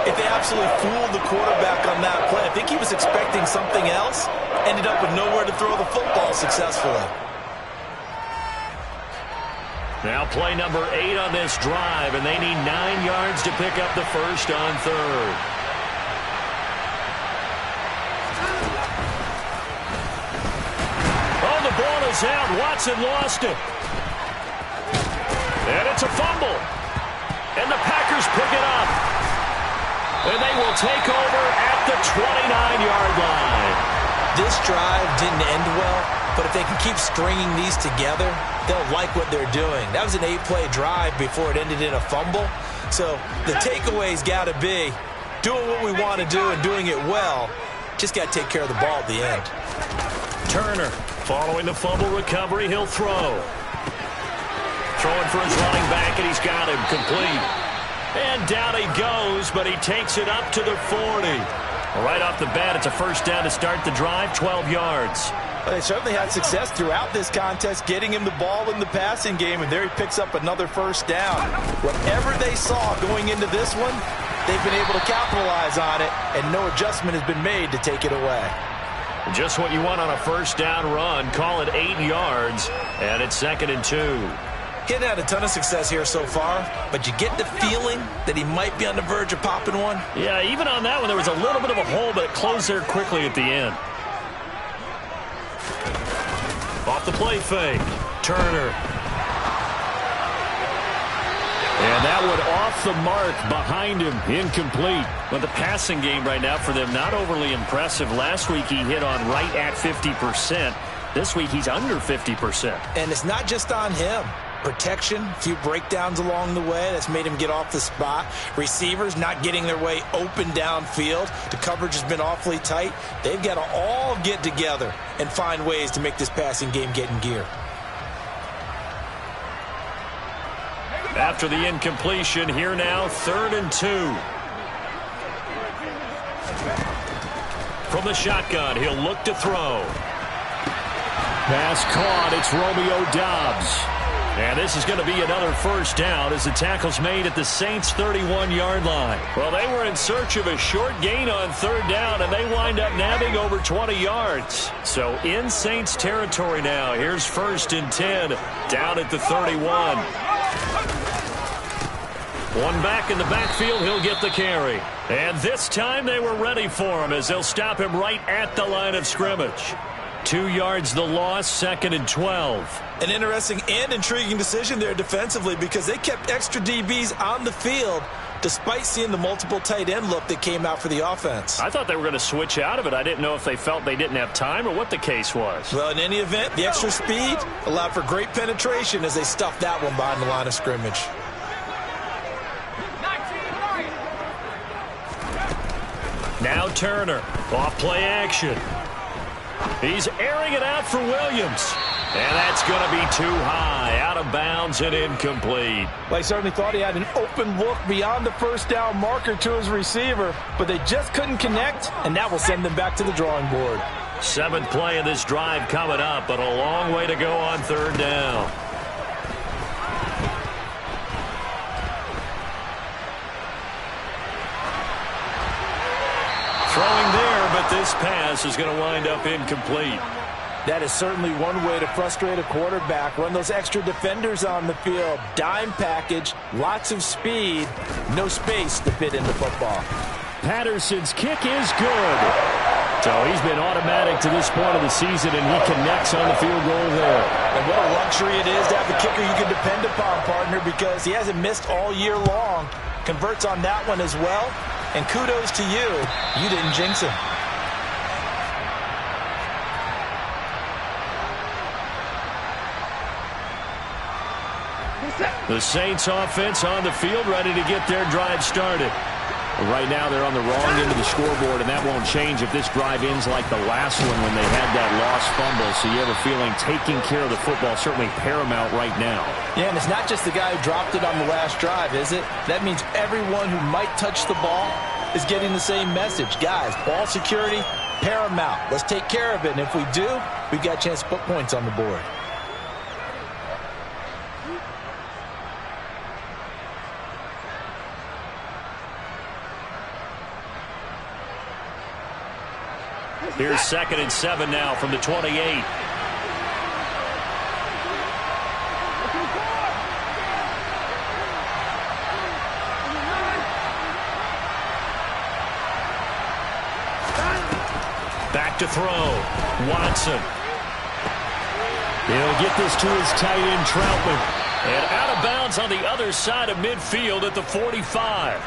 if they absolutely fooled the quarterback on that play. I think he was expecting something else, ended up with nowhere to throw the football successfully. Now play number 8 on this drive, and they need 9 yards to pick up the first on third. Oh, the ball is out. Watson lost it. And it's a fumble. And the Packers pick it up. And they will take over at the 29-yard line. This drive didn't end well, but if they can keep stringing these together, they'll like what they're doing. That was an 8-play drive before it ended in a fumble. So the takeaway's got to be doing what we want to do and doing it well. Just got to take care of the ball at the end. Turner, following the fumble recovery, he'll throw. Throwing for his running back, and he's got him complete. And down he goes, but he takes it up to the 40. Right off the bat, it's a first down to start the drive, 12 yards. Well, they certainly had success throughout this contest, getting him the ball in the passing game, and there he picks up another first down. Whatever they saw going into this one, they've been able to capitalize on it, and no adjustment has been made to take it away. Just what you want on a first down run. Call it 8 yards, and it's 2nd and 2. He's had a ton of success here so far, but you get the feeling that he might be on the verge of popping one. Yeah, even on that one, there was a little bit of a hole, but it closed there quickly at the end. Off the play fake, Turner. And that one off the mark behind him, incomplete. But the passing game right now for them, not overly impressive. Last week he hit on right at 50%. This week he's under 50%. And it's not just on him. Protection, a few breakdowns along the way. That's made him get off the spot. Receivers not getting their way open downfield. The coverage has been awfully tight. They've got to all get together and find ways to make this passing game get in gear. After the incompletion, here now, 3rd and 2. From the shotgun, he'll look to throw. Pass caught. It's Romeo Doubs. And this is going to be another first down as the tackle's made at the Saints' 31-yard line. Well, they were in search of a short gain on 3rd down, and they wind up nabbing over 20 yards. So in Saints territory now. Here's 1st and 10 down at the 31. One back in the backfield, he'll get the carry. And this time they were ready for him as they'll stop him right at the line of scrimmage. 2 yards the loss, 2nd and 12. An interesting and intriguing decision there defensively because they kept extra DBs on the field despite seeing the multiple tight end look that came out for the offense. I thought they were going to switch out of it. I didn't know if they felt they didn't have time or what the case was. Well, in any event, the extra speed allowed for great penetration as they stuffed that one behind the line of scrimmage. Now Turner, off play action. He's airing it out for Williams. And that's going to be too high, out of bounds and incomplete. Well, he certainly thought he had an open look beyond the first down marker to his receiver, but they just couldn't connect, and that will send them back to the drawing board. 7th play of this drive coming up, but a long way to go on 3rd down. Throwing there, but this pass is going to wind up incomplete. That is certainly one way to frustrate a quarterback. Run those extra defenders on the field. Dime package, lots of speed, no space to fit into football. Patterson's kick is good. So he's been automatic to this point of the season, and he connects on the field goal there. And what a luxury it is to have a kicker you can depend upon, partner, because he hasn't missed all year long. Converts on that one as well. And kudos to you. You didn't jinx him. The Saints offense on the field ready to get their drive started. Right now they're on the wrong end of the scoreboard, and that won't change if this drive ends like the last one when they had that lost fumble. So you have a feeling taking care of the football is certainly paramount right now. Yeah, and it's not just the guy who dropped it on the last drive, is it? That means everyone who might touch the ball is getting the same message. Guys, ball security, paramount. Let's take care of it, and if we do, we've got a chance to put points on the board. Here's 2nd and 7 now from the 28. Back to throw. Watson. He'll get this to his tight end, Troutman. And out of bounds on the other side of midfield at the 45.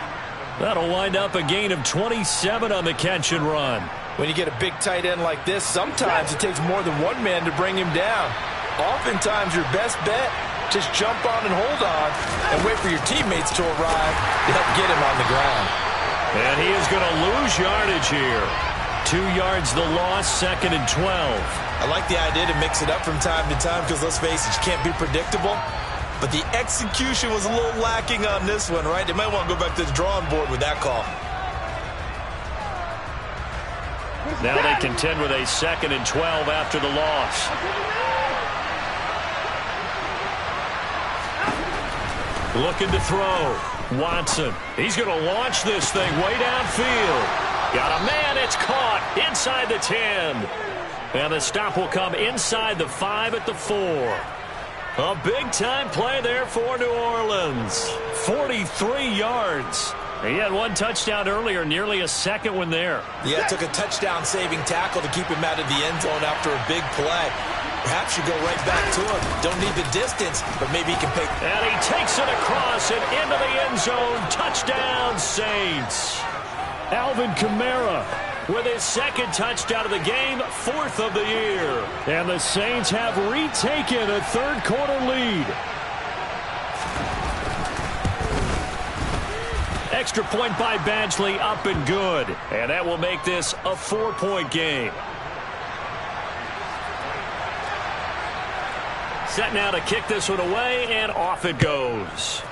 That'll wind up a gain of 27 on the catch and run. When you get a big tight end like this, sometimes it takes more than one man to bring him down. Oftentimes, your best bet, just jump on and hold on and wait for your teammates to arrive to help get him on the ground. And he is going to lose yardage here. 2 yards the loss, 2nd and 12. I like the idea to mix it up from time to time because, let's face it, you can't be predictable. But the execution was a little lacking on this one, right? They might want to go back to the drawing board with that call. Now they contend with a 2nd and 12 after the loss. Looking to throw. Watson. He's going to launch this thing way downfield. Got a man. It's caught inside the 10. And the stop will come inside the 5 at the 4. A big-time play there for New Orleans. 43 yards. He had 1 touchdown earlier, nearly a second one there. Yeah, it took a touchdown-saving tackle to keep him out of the end zone after a big play. Perhaps you go right back to him. Don't need the distance, but maybe he can pick. And he takes it across and into the end zone. Touchdown, Saints. Alvin Kamara with his 2nd touchdown of the game, 4th of the year. And the Saints have retaken a 3rd quarter lead. Extra point by Badgley, up and good. And that will make this a 4-point game. Set now to kick this one away, and off it goes.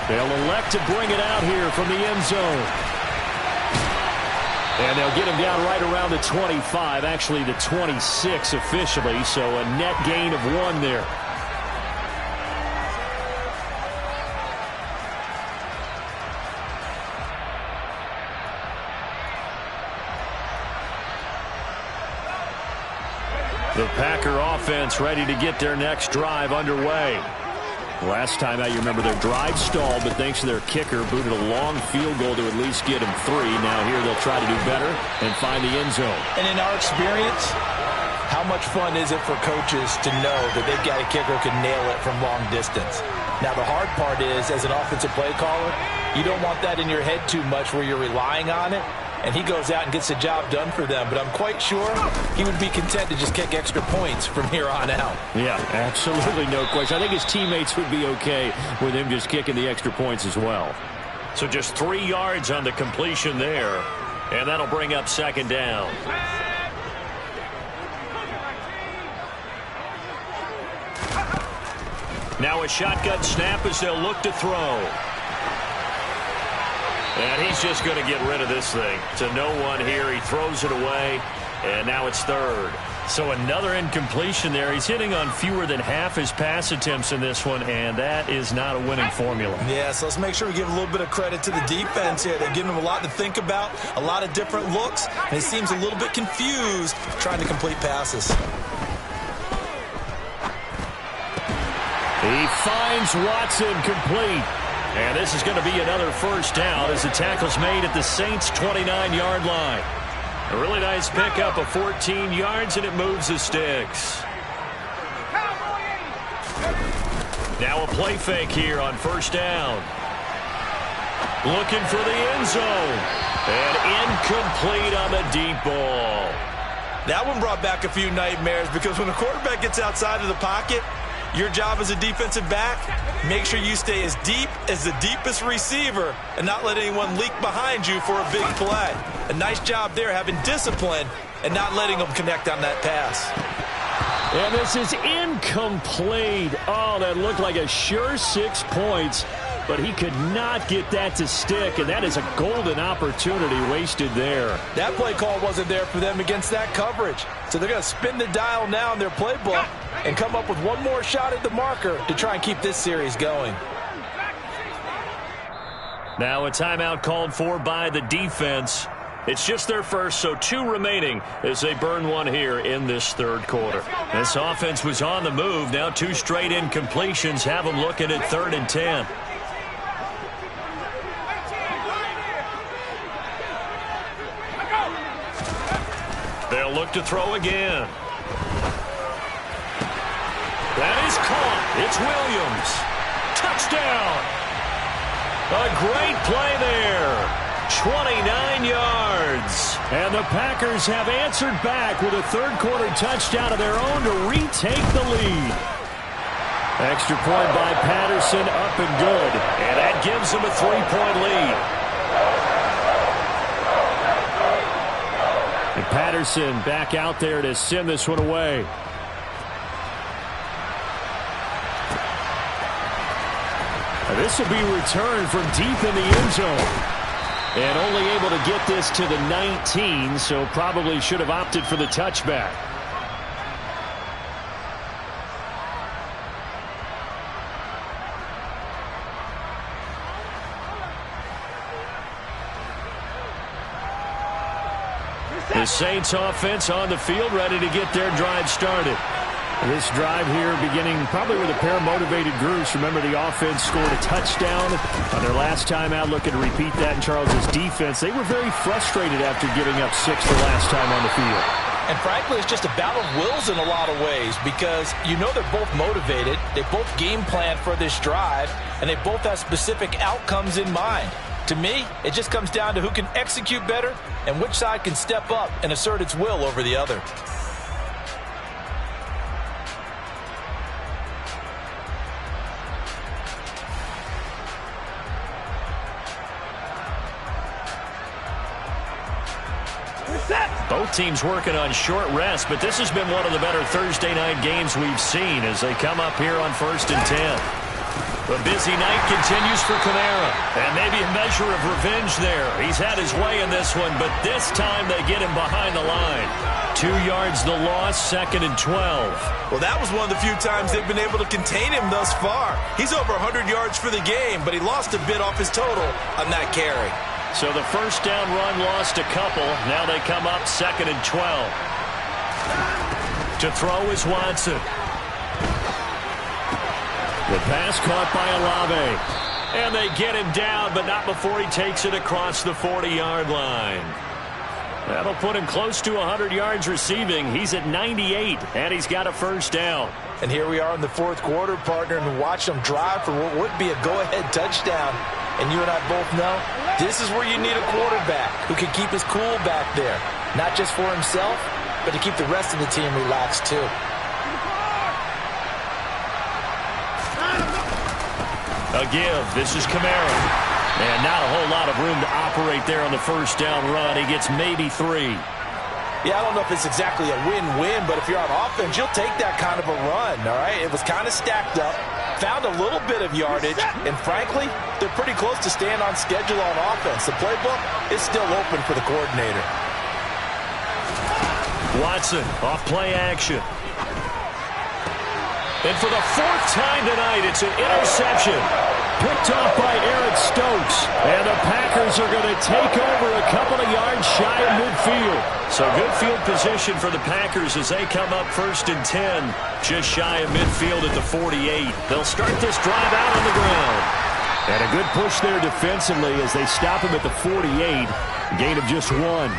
They'll elect to bring it out here from the end zone. And they'll get him down right around the 25, actually the 26 officially, so a net gain of 1 there. The Packer offense ready to get their next drive underway. Last time out, you remember their drive stalled, but thanks to their kicker, booted a long field goal to at least get him 3. Now here they'll try to do better and find the end zone. And in our experience, how much fun is it for coaches to know that they've got a kicker who can nail it from long distance? Now the hard part is, as an offensive play caller, you don't want that in your head too much where you're relying on it. And he goes out and gets the job done for them. But I'm quite sure he would be content to just kick extra points from here on out. Yeah, absolutely no question. I think his teammates would be okay with him just kicking the extra points as well. So just 3 yards on the completion there. And that'll bring up 2nd down. Now a shotgun snap as they'll look to throw. And he's just going to get rid of this thing. To no one here. He throws it away. And now it's 3rd. So another incompletion there. He's hitting on fewer than half his pass attempts in this one. And that is not a winning formula. Yeah, so let's make sure we give a little bit of credit to the defense here. They're giving him a lot to think about. A lot of different looks. And he seems a little bit confused trying to complete passes. He finds Watson complete. And this is going to be another 1st down as the tackle's made at the Saints' 29-yard line. A really nice pickup of 14 yards, and it moves the sticks. Now a play fake here on 1st down. Looking for the end zone. And incomplete on the deep ball. That one brought back a few nightmares because when the quarterback gets outside of the pocket, your job as a defensive back, make sure you stay as deep as the deepest receiver and not let anyone leak behind you for a big play. A nice job there having discipline and not letting them connect on that pass. And this is incomplete. Oh, that looked like a sure 6 points, but he could not get that to stick, and that is a golden opportunity wasted there. That play call wasn't there for them against that coverage. So they're going to spin the dial now in their playbook and come up with one more shot at the marker to try and keep this series going. Now a timeout called for by the defense. It's just their first, so 2 remaining as they burn 1 here in this 3rd quarter. This offense was on the move. Now 2 straight incompletions have them looking at 3rd and 10. They'll look to throw again. That is caught. It's Williams. Touchdown. A great play there. 29 yards. And the Packers have answered back with a 3rd quarter touchdown of their own to retake the lead. Extra point by Patterson, up and good. And that gives them a 3-point lead. Patterson back out there to send this one away. This will be returned from deep in the end zone. And only able to get this to the 19, so probably should have opted for the touchback. The Saints offense on the field, ready to get their drive started. This drive here beginning probably with a pair of motivated groups. Remember, the offense scored a touchdown on their last time out. Looking to repeat that in Charles' defense. They were very frustrated after giving up 6 the last time on the field. And frankly, it's just a battle of wills in a lot of ways because you know they're both motivated. They both game plan for this drive, and they both have specific outcomes in mind. To me, it just comes down to who can execute better and which side can step up and assert its will over the other. Both teams working on short rest, but this has been one of the better Thursday night games we've seen as they come up here on 1st and 10. The busy night continues for Kamara, and maybe a measure of revenge there. He's had his way in this one, but this time they get him behind the line. 2 yards the loss, 2nd and 12. Well, that was one of the few times they've been able to contain him thus far. He's over 100 yards for the game, but he lost a bit off his total on that carry. So the first down run lost a couple. Now they come up 2nd and 12. To throw is Watson. The pass caught by Olave. And they get him down, but not before he takes it across the 40-yard line. That'll put him close to 100 yards receiving. He's at 98, and he's got a first down. And here we are in the 4th quarter, partner, and watch them drive for what would be a go-ahead touchdown. And you and I both know this is where you need a quarterback who can keep his cool back there. Not just for himself, but to keep the rest of the team relaxed too. A give. This is Kamara. And not a whole lot of room to operate there on the first down run. He gets maybe 3. Yeah, I don't know if it's exactly a win-win, but if you're on offense, you'll take that kind of a run, all right? It was kind of stacked up, found a little bit of yardage, and frankly, they're pretty close to staying on schedule on offense. The playbook is still open for the coordinator. Watson, off play action. And for the 4th time tonight, it's an interception. Picked off by Eric Stokes. And the Packers are going to take over a couple of yards shy of midfield. So good field position for the Packers as they come up 1st and 10. Just shy of midfield at the 48. They'll start this drive out on the ground. And a good push there defensively as they stop him at the 48. Gain of just 1.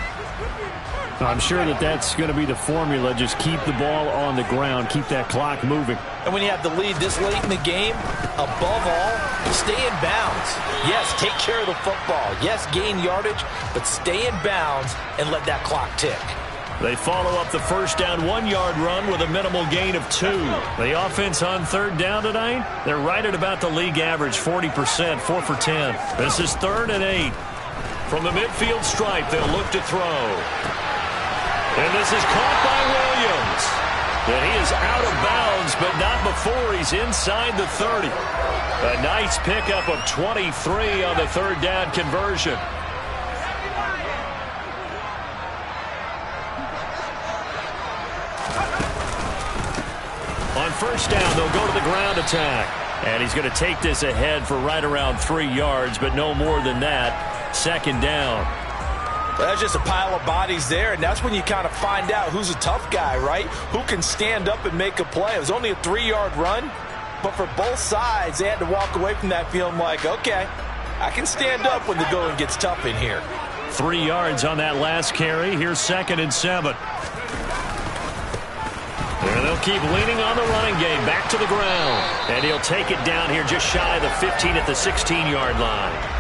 I'm sure that's going to be the formula. Just keep the ball on the ground. Keep that clock moving. And when you have the lead this late in the game, above all, stay in bounds. Yes, take care of the football. Yes, gain yardage, but stay in bounds and let that clock tick. They follow up the first down 1-yard run with a minimal gain of 2. The offense on 3rd down tonight, they're right at about the league average, 40%, 4 for 10. This is 3rd and 8. From the midfield stripe, they'll look to throw. And this is caught by Williams. And he is out of bounds, but not before he's inside the 30. A nice pickup of 23 on the 3rd down conversion. On first down, they'll go to the ground attack. And he's going to take this ahead for right around 3 yards, but no more than that. 2nd down. Well, that's just a pile of bodies there, and that's when you kind of find out who's a tough guy, right? Who can stand up and make a play. It was only a 3-yard run, but for both sides, they had to walk away from that feeling like, okay, I can stand up when the going gets tough in here. 3 yards on that last carry. Here's 2nd and 7. And they'll keep leaning on the running game. Back to the ground. And he'll take it down here just shy of the 15 at the 16-yard line.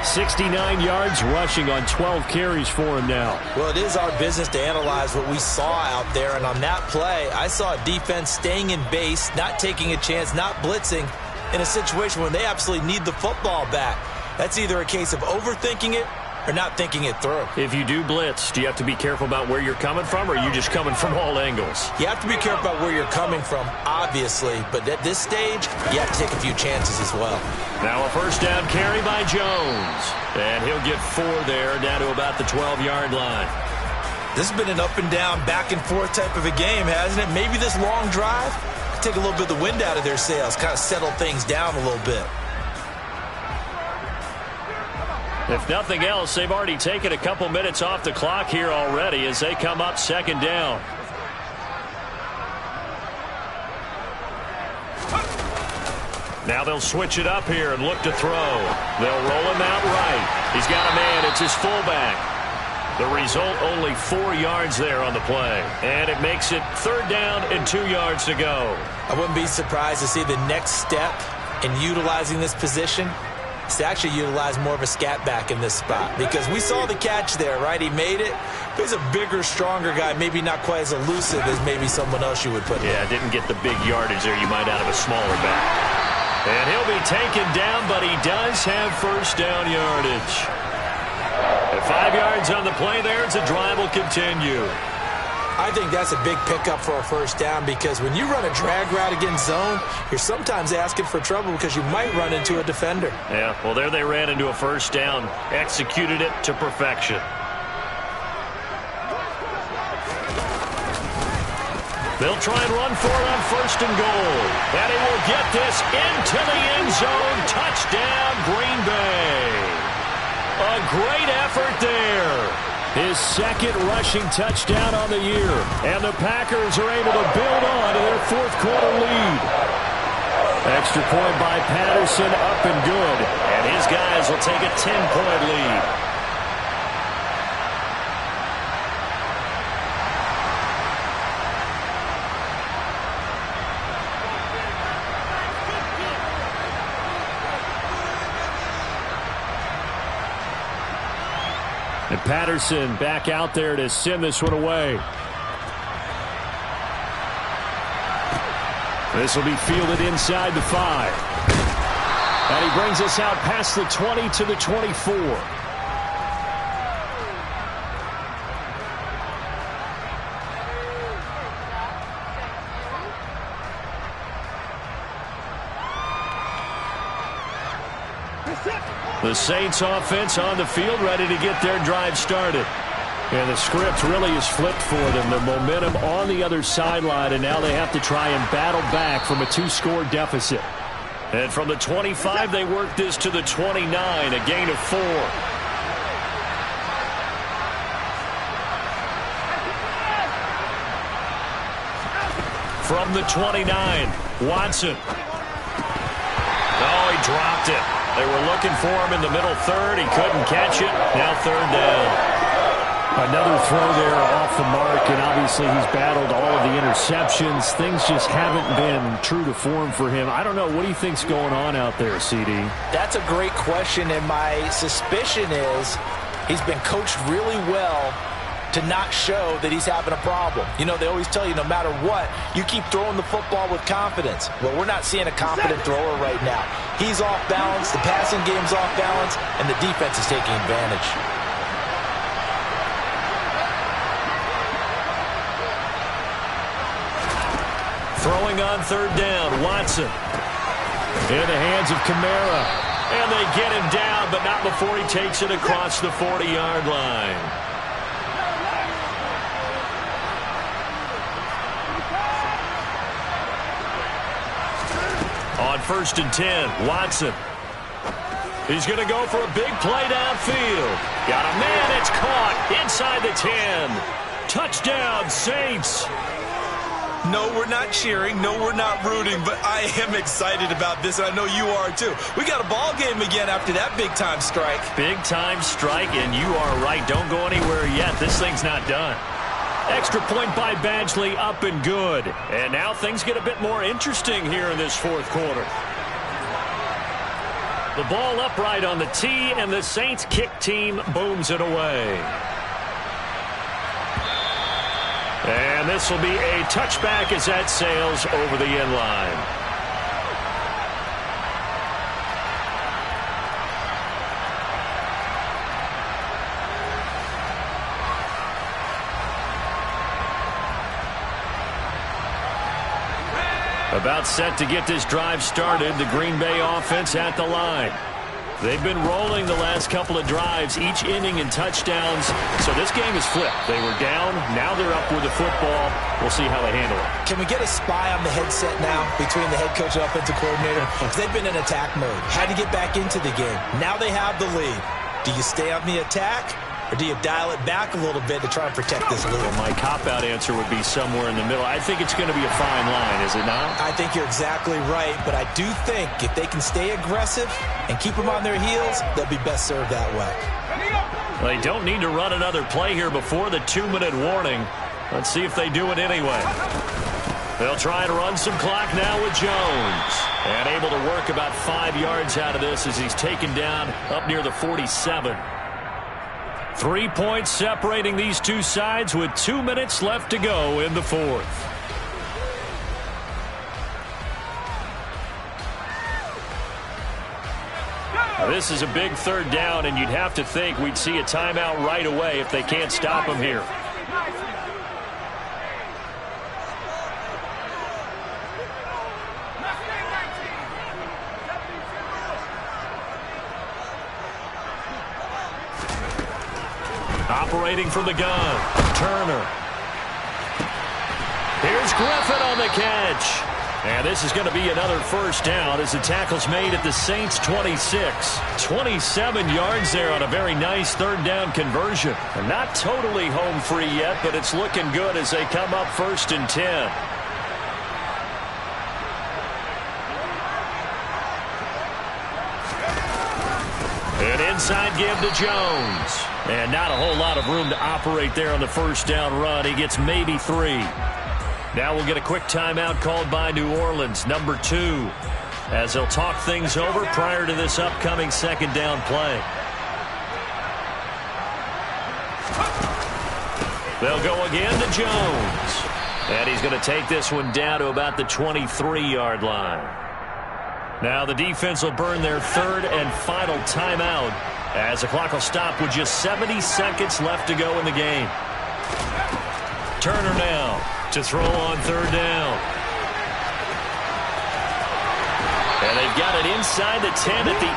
69 yards rushing on 12 carries for him now. Well, it is our business to analyze what we saw out there. And on that play, I saw a defense staying in base, not taking a chance, not blitzing in a situation when they absolutely need the football back. That's either a case of overthinking it or not thinking it through. If you do blitz, do you have to be careful about where you're coming from, or are you just coming from all angles? You have to be careful about where you're coming from, obviously, but at this stage, you have to take a few chances as well. Now a first down carry by Jones, and he'll get 4 there, down to about the 12-yard line. This has been an up and down, back and forth type of a game, hasn't it? Maybe this long drive take a little bit of the wind out of their sails, kind of settle things down a little bit. If nothing else, they've already taken a couple minutes off the clock here already as they come up second down. Now they'll switch it up here and look to throw. They'll roll him out right. He's got a man. It's his fullback. The result, only 4 yards there on the play. And it makes it 3rd down and 2 yards to go. I wouldn't be surprised to see the next step in utilizing this position is to actually utilize more of a scat back in this spot. Because we saw the catch there, right? He made it. But he's a bigger, stronger guy, maybe not quite as elusive as maybe someone else you would put in. Yeah, didn't get the big yardage there you might out of a smaller back. And he'll be taken down, but he does have first down yardage. At 5 yards on the play there, the drive will continue. I think that's a big pickup for a first down because when you run a drag route against zone, you're sometimes asking for trouble because you might run into a defender. Yeah, well, there they ran into a first down, executed it to perfection. They'll try and run for it on 1st and goal. And he will get this into the end zone. Touchdown, Green Bay. A great effort there. His 2nd rushing touchdown on the year. And the Packers are able to build on to their 4th quarter lead. Extra point by Patterson, up and good. And his guys will take a 10-point lead. And Patterson back out there to send this one away. This will be fielded inside the 5. And he brings us out past the 20 to the 24. The Saints offense on the field, ready to get their drive started. And the script really is flipped for them. The momentum on the other sideline, and now they have to try and battle back from a 2-score deficit. And from the 25, they work this to the 29, a gain of 4. From the 29, Watson. Oh, he dropped it. They were looking for him in the middle 3rd. He couldn't catch it. Now 3rd down. Another throw there off the mark, and obviously he's battled all of the interceptions. Things just haven't been true to form for him. I don't know. What do you think's going on out there, CD? That's a great question, and my suspicion is he's been coached really well to not show that he's having a problem. You know, they always tell you no matter what, you keep throwing the football with confidence. Well, we're not seeing a confident thrower right now. He's off balance, the passing game's off balance, and the defense is taking advantage. Throwing on 3rd down, Watson. In the hands of Kamara. And they get him down, but not before he takes it across the 40-yard line. On 1st and 10, Watson. He's going to go for a big play downfield. Got a man, it's caught inside the 10. Touchdown, Saints. No, we're not cheering. No, we're not rooting, but I am excited about this, and I know you are too. We got a ball game again after that big-time strike. Big-time strike, and you are right. Don't go anywhere yet. This thing's not done. Extra point by Badgley, up and good. And now things get a bit more interesting here in this 4th quarter. The ball upright on the tee, and the Saints kick team booms it away. And this will be a touchback as that sails over the end line. About set to get this drive started, the Green Bay offense at the line. They've been rolling the last couple of drives, each inning in touchdowns. So this game is flipped. They were down. Now they're up with the football. We'll see how they handle it. Can we get a spy on the headset now between the head coach and offensive coordinator? Because they've been in attack mode. Had to get back into the game. Now they have the lead. Do you stay on the attack? Or do you dial it back a little bit to try and protect this lead? Well, my cop-out answer would be somewhere in the middle. I think it's going to be a fine line, is it not? I think you're exactly right, but I do think if they can stay aggressive and keep them on their heels, they'll be best served that way. They don't need to run another play here before the 2-minute warning. Let's see if they do it anyway. They'll try and run some clock now with Jones. And able to work about 5 yards out of this as he's taken down up near the 47. 3 points separating these two sides with 2 minutes left to go in the fourth. Now this is a big third down, and you'd have to think we'd see a timeout right away if they can't stop him here. Operating from the gun, Turner. Here's Griffin on the catch. And this is going to be another first down as the tackle's made at the Saints' 26. 27 yards there on a very nice third down conversion. And not totally home free yet, but it's looking good as they come up 1st and 10. An inside give to Jones. And not a whole lot of room to operate there on the first down run. He gets maybe 3. Now we'll get a quick timeout called by New Orleans, number 2, as they'll talk things over prior to this upcoming second down play. They'll go again to Jones. And he's going to take this one down to about the 23-yard line. Now the defense will burn their third and final timeout as the clock will stop with just 70 seconds left to go in the game. Turner now to throw on third down. And they've got it inside the 10 at the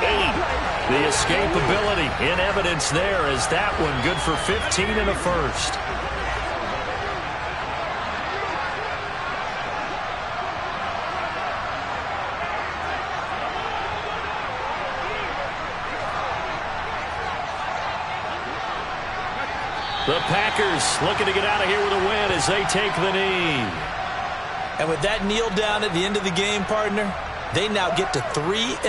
8. The escapability in evidence there as that one good for 15 and a first. The Packers looking to get out of here with a win as they take the knee. And with that kneel down at the end of the game, partner, they now get to 3-1.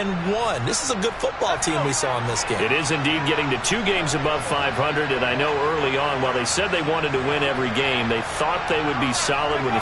This is a good football team we saw in this game. It is indeed getting to 2 games above 500, and I know early on, while they said they wanted to win every game, they thought they would be solid with a